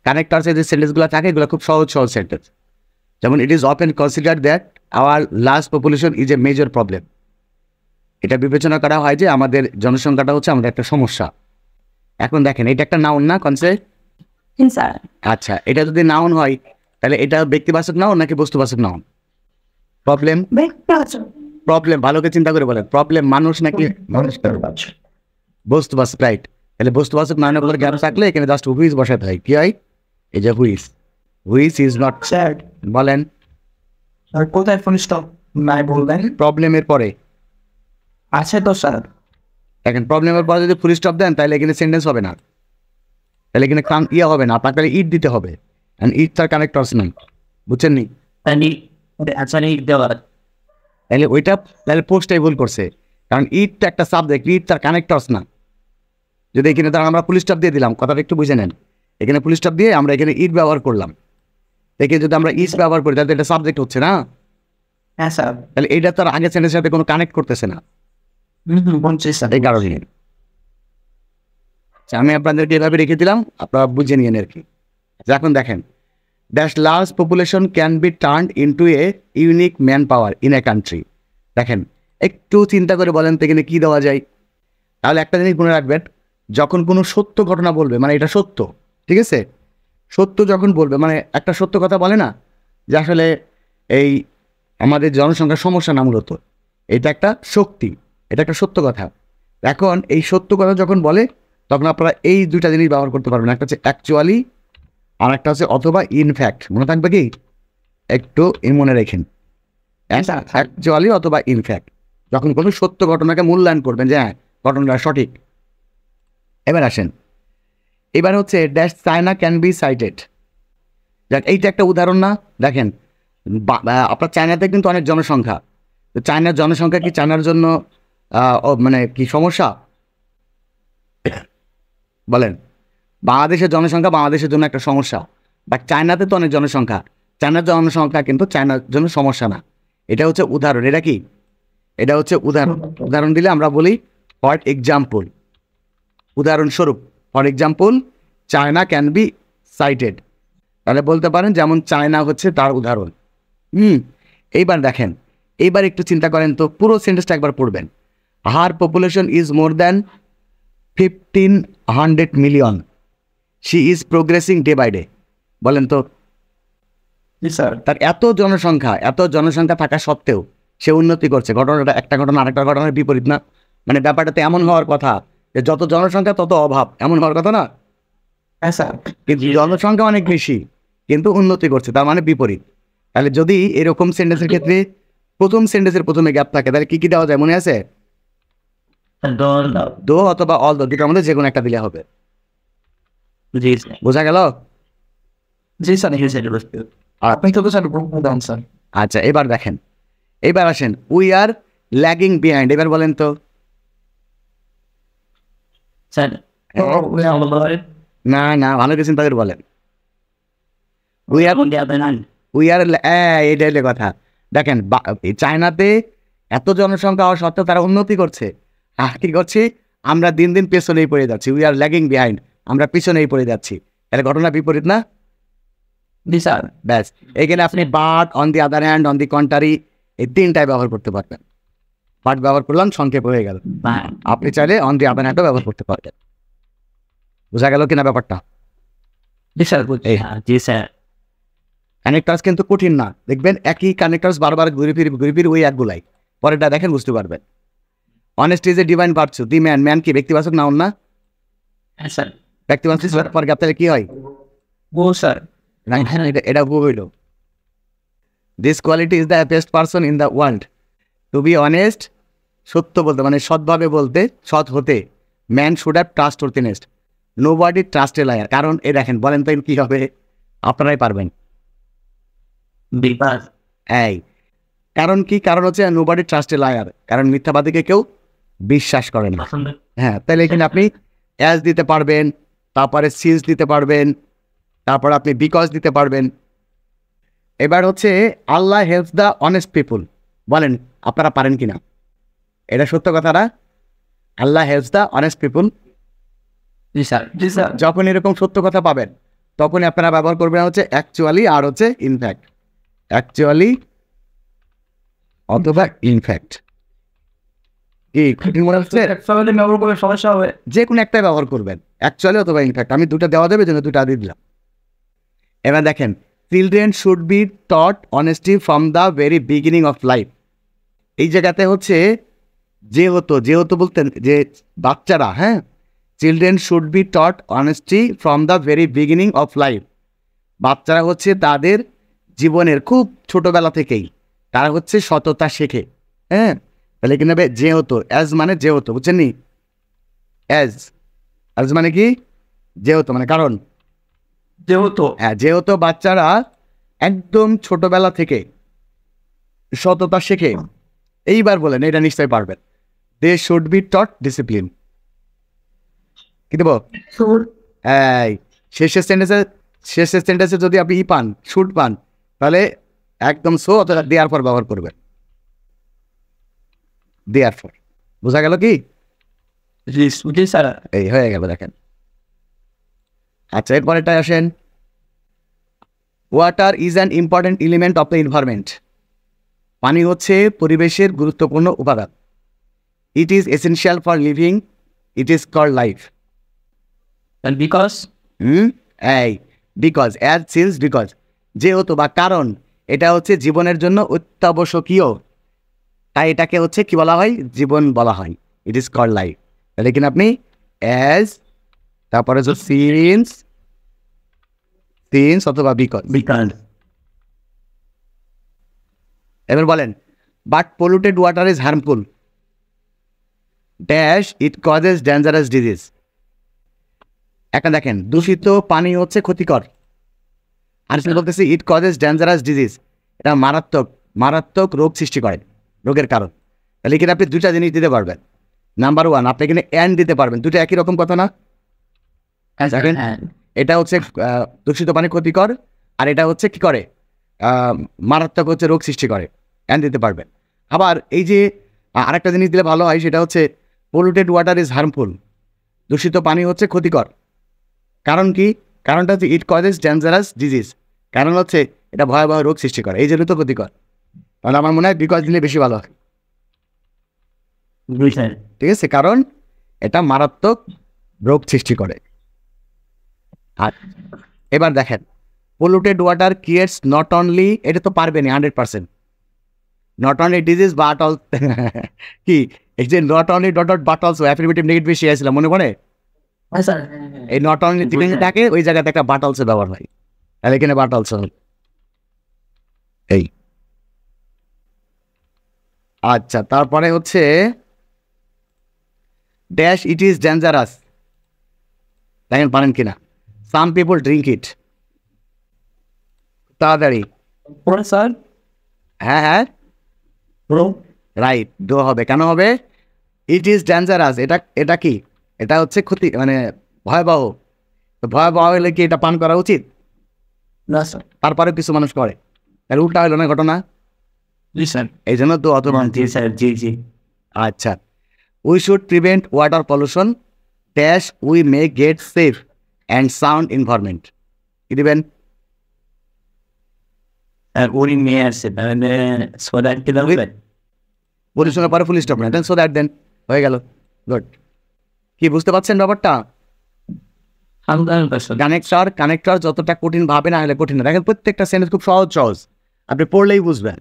কানেক্টরসের যে সেন্টেন্সগুলো থাকে এগুলো খুব সহজ সহজ সেন্টেন্স। যেমন it is often consider that our large population is a major problem. এটা বিবেচনা করা হয় যে আমাদের জনসংখ্যাটা হচ্ছে আমাদের একটা সমস্যা। এখন দেখেন এটা একটা নাউন না কনসেপ্ট? আচ্ছা, এটা যদি নাউন হয় তাহলে এটা ব্যক্তিবাচক নাউন নাকি বস্তুবাচক নাউন? প্রবলেম প্রবলেম ভালো করে চিন্তা করে বলেন, প্রবলেম মানুষ নাকি মানুষ? বস্তুবাচক, রাইট। তাহলে বস্তুবাচক নাউনের উপর জ্ঞান থাকলে এখানে জাস্ট হুইজ বসাতে হয়। কি হয়? এই যে হুইজ, হুইচ ইজ নট স্যাড। বলেন কোথায় ফুল স্টপ নাই বলবেন? প্রবলেমের পরে আছে তো স্যার। দেখেন প্রবলেমের পরে যদি ফুল স্টপ দেন তাহলে এখানে সেন্টেন্স হবে না, তাহলে এখানে ইয়ে হবে না, আপনার তাহলে ইট দিতে হবে। অ্যান্ড ইট তার কানেক্টরস নাই, বুঝছেন নি? তাহলে ওইটা তাহলে পোস্টটাই ভুল করছে, কারণ ইটটা একটা সাবজেক্ট, ইট তার কানেক্টরস না। যদি এখানে তার আমরা ফুল স্টপ দিয়ে দিলাম, কথাটা একটু বুঝে নেন, এখানে ফুল স্টপ দিয়ে আমরা এখানে ইট ব্যবহার করলাম, এখানে যদি আমরা ইস ব্যবহার করি তাহলে এটা সাবজেক্ট হচ্ছে না। হ্যাঁ স্যার। তাহলে এইটা তার আগের সেন্টেন্সের সাথে কোনো কানেক্ট করতেছে না, এই কারণে আমি আপনাদেরকে এভাবে রেখে দিলাম, আপনারা বুঝে নিয়েন আর কি। এখন দেখেন, that large population can be turned into a unique man power in a country. দেখেন একটু চিন্তা করে বলেন তো এখানে কী দেওয়া যায়? তাহলে একটা জিনিস মনে রাখবেন, যখন কোনো সত্য ঘটনা বলবে মানে এটা সত্য, ঠিক আছে, সত্য যখন বলবে মানে একটা সত্য কথা বলে না যে আসলে এই আমাদের জনসংখ্যার সমস্যা না, মূলত এটা একটা শক্তি, এটা একটা সত্য কথা। এখন এই সত্য কথা যখন বলে তখন আপনারা এই দুইটা জিনিস ব্যবহার করতে পারবেন, একটা হচ্ছে অ্যাকচুয়ালি আর একটা হচ্ছে অথবা ইনফ্যাক্ট। মনে থাকবে কি? একটু মনে রেখেন, অ্যাকচুয়ালি অথবা ইনফ্যাক্ট যখন কোনো সত্য ঘটনাকে মূল্যায়ন করবেন যে হ্যাঁ ঘটনাটা সঠিক। এবার আসেন, এবার হচ্ছে dash China can be cited. দেখ এইটা একটা উদাহরণ না? দেখেন আপনার চায়নাতে কিন্তু অনেক জনসংখ্যা, তো চায়নার জনসংখ্যা কি চায়নার জন্য মানে কি সমস্যা? বলেন, বাংলাদেশের জনসংখ্যা বাংলাদেশের জন্য একটা সমস্যা, বাট চায়নাতে তো অনেক জনসংখ্যা, চায়নার জনসংখ্যা কিন্তু চায়নার জন্য সমস্যা না। এটা হচ্ছে উদাহরণ। এটা কি? এটা হচ্ছে উদাহরণ। উদাহরণ দিলে আমরা বলি ফর এক্সাম্পল, উদাহরণস্বরূপ, for example China can be cited. তাহলে বলতে পারেন যেমন চায়না হচ্ছে তার উদাহরণ। এইবার দেখেন, এইবার একটু চিন্তা করেন তো, পুরো সেন্টেন্সটা একবার পড়বেন। Her population is more than 1500 million, she is progressing day by day. বলেন তো, তার এত জনসংখ্যা থাকা সত্ত্বেও সে উন্নতি করছে। ঘটনাটা একটা ঘটনা আরেকটা ঘটনার বিপরীত না? মানে ব্যাপারটাতে এমন হওয়ার কথা যে যত জনসংখ্যা তত অভাব, এমন হওয়ার কথা না? কিন্তু জনসংখ্যা অনেক বেশি কিন্তু উন্নতি করছে, তার মানে বিপরীত। তাহলে যদি এরকম সেন্টেন্সের ক্ষেত্রে প্রথম সেন্টেন্সের প্রথমে গ্যাপ থাকে তাহলে কি কি দেওয়া যায় মনে আছে? দো অথবা অল দো, দুটোর মধ্যে যে কোনো একটা দিলে হবে। বোঝা গেল? আচ্ছা, এবার দেখেন, এবার আসেন উই আর ল্যাগিং বিহাইন্ড। এবার বলেন তো। না না, ভালো কিছু চিন্তা করে বলেন। এটা হলে কথা। দেখেন চায়নাতে এত জনসংখ্যা হওয়া সত্ত্বেও তারা উন্নতি করছে, কি করছি আমরা? দিন দিন পেছনেই পড়ে যাচ্ছি। উই আর ল্যাগিং বিহাইন্ড, আমরা পিছনেই পড়ে যাচ্ছি। তাহলে ঘটনা বিপরীত না? ব্যাস, এখানে আপনি but, on the other hand, on the contrary, এই তিনটায় ব্যবহার করতে পারবেন। বাট ব্যবহার করলাম, সংক্ষেপ হয়ে গেল। আপনি চাইলে অন দি আদার হ্যান্ডও ব্যবহার করতে পারবেন। বোঝা গেল কিনা ব্যাপারটা? কানেক্টার্স কিন্তু কঠিন না, দেখবেন একই কানেক্টার্স বারবার ঘুরে ফিরে ওই একগুলাই, পরেরটা দেখেন বুঝতে পারবেন। Honesty is a divine virtue, the man, man কি ব্যক্তিবাচক নাউন না? ব্যক্তিবাচক পরে তাহলে কি হয়? এটা ভুল হইল। This quality is the best person in the world, to be honest, সত্য বলতে মানে সৎভাবে বলতে, সৎ হতে, man should have trustworthiness, nobody trust a liar. কারণ এই দেখেন, বলেন তো কি হবে? আপনারাই পারবেন। এই কারণ কি? কারণ হচ্ছে নোবডি ট্রাস্ট এ লায়ার, কারণ মিথ্যাবাদীকে কেউ বিশ্বাস করে না। হ্যাঁ, তাহলে এখানে আপনি অ্যাজ দিতে পারবেন, তারপরে সিন্স দিতে পারবেন, তারপর আপনি বিকজ দিতে পারবেন। এবার হচ্ছে আল্লাহ হেল্পস দ্য অনেস্ট পিপুল। বলেন আপনারা পারেন কিনা? এটা সত্য কথা না? আল্লাহ হেল্পস দ্য অনেস্ট পিপুল। যখন এরকম সত্য কথা পাবেন তখনই আপনারা ব্যবহার করবেন হচ্ছে অ্যাকচুয়ালি আর হচ্ছে ইনফ্যাক্ট, অ্যাকচুয়ালি অথবা ইনফ্যাক্ট। কি কঠিন মনে হচ্ছে? একসাথে ব্যবহার করলে সমস্যা হবে। যে কোনো একটাই ব্যবহার করবেন, অ্যাকচুয়ালি অথবা ইনফ্যাক্ট। আমি দুটো দেওয়া দেবে জন্য দুটো দিয়ে দিলাম। এবার দেখেন, children should be taught honesty from the very beginning of life. এই জায়গাতে হচ্ছে যেহেতু বলতেন যে বাচ্চারা, হ্যাঁ, children should be taught honesty from the very beginning of life. বাচ্চারা হচ্ছে তাদের জীবনের খুব ছোটবেলা থেকেই তারা হচ্ছে সততা শেখে, হ্যাঁ। তাহলে কি নেবে? যেহেতু, অ্যাজ মানে যেহেতু, বুঝছেন নি? অ্যাজ মানে কি? যেহেতু মানে কারণ। যেহেতু হ্যাঁ, যেহেতু বাচ্চারা একদম ছোটবেলা থেকে সততা শেখে। এইবার বলেন, এটা নিশ্চয়ই পারবেন। They should be taught discipline. কি দেবো? এই শেষের সেন্টেন্সে যদি আপনি পান, শুড পান, তাহলে একদম সো অথবা দেয়ার পর ব্যবহার করবেন। দেয়ার পর, বোঝা গেল কি? জি স্যার। এই হয়ে গেল, দেখেন। আচ্ছা, এরপরেটাই আসেন। Water is an important element of the environment. পানি হচ্ছে পরিবেশের গুরুত্বপূর্ণ উপাদান। It is essential for living, it is called life. Because because, as since, because, যেহেতু বা কারণ, এটা হচ্ছে জীবনের জন্য অত্যাবশ্যকীয়, তাই এটাকে হচ্ছে কি বলা হয়? জীবন বলা হয়। It is called life. তাহলে কিনা আপনি অ্যাজ, তারপরে সিন্স অথবা বিকজ। এবার বলেন, but polluted water is harmful dash, it causes dangerous disease. একটা দেখেন, দূষিত পানি হচ্ছে ক্ষতিকর, আর সেটা বলতেছি ইট কজেস ডেঞ্জারাস ডিজিজ, এটা মারাত্মক রোগ সৃষ্টি করে, রোগের কারণ। তাহলে এখানে আপনি দুটা জিনিস দিতে পারবেন। নাম্বার ওয়ান, আপনি এখানে অ্যান্ড দিতে পারবেন। দুটো একই রকম কথা না? দেখেন, এটা হচ্ছে দূষিত পানি ক্ষতিকর, আর এটা হচ্ছে কি করে? মারাত্মক হচ্ছে রোগ সৃষ্টি করে, অ্যান্ড দিতে পারবেন। আবার এই যে আরেকটা জিনিস দিলে ভালো হয়, সেটা হচ্ছে পলিউটেড ওয়াটার ইজ হার্মফুল, দূষিত পানি হচ্ছে ক্ষতিকর। কারণ কি? কারণটা হচ্ছে ইট কজেস ডেঞ্জারাস ডিজিজ, কারণ হচ্ছে এটা ভয়াবহ রোগ সৃষ্টি করে, এই জন্য তো ক্ষতিকর। তাহলে আমার মনে হয় বিকজ দিলে বেশি ভালো হয়। ঠিক আছে, কারণ এটা মারাত্মক রোগ সৃষ্টি করে। আর এবার দেখেন, polluted water creates not only, এটা তো পারবেনি 100%, not only disease but all, কি এই যে not only dot dot but also, affiliative negative বেশি আসছিলাম মনে পড়ে? এই নট অনলি থাকে, ওই জায়গাতে একটা বাট অলসো ব্যবহার হয়, তাহলে এখানে বাট অলসো। এই আচ্ছা, তারপরে হচ্ছে ড্যাশ, ইট ইজ ডেঞ্জারাস। দেখেন পারেন কিনা? Some people drink it. তাড়াতাড়ি। স্যার, হ্যাঁ, রাইট, ডো হবে। কেন হবে? ইট ইজ ডেঞ্জারাস, এটা কি? এটা হচ্ছে ক্ষতি, মানে ভয়াবহ। ভয়াবহ হলে কি এটা পান করা উচিত? না স্যার। তারপরে কিছু মানুষ করে, তাহলে উল্টা হইল না ঘটনা? জি স্যার। এই জন্য তো অত। জি স্যার, জি। আচ্ছা, we should prevent water pollution dash, we may get safe and sound environment. কি দিবেন? উনি মেয়ে আসছে, তাহলে সোডা কি দেবেন? পলিউশনের পরে ফুল স্টপ না, দেন সো দ্যাট, দেন হয়ে গেল। গুড। কি বুঝতে পারছেন ব্যাপারটা? কানেক্টর যতটা কঠিন ভাবে না হলে কঠিন না। দেখেন প্রত্যেকটা সেন্টেন্স খুব সহজ, আপনি পড়লেই বুঝবেন।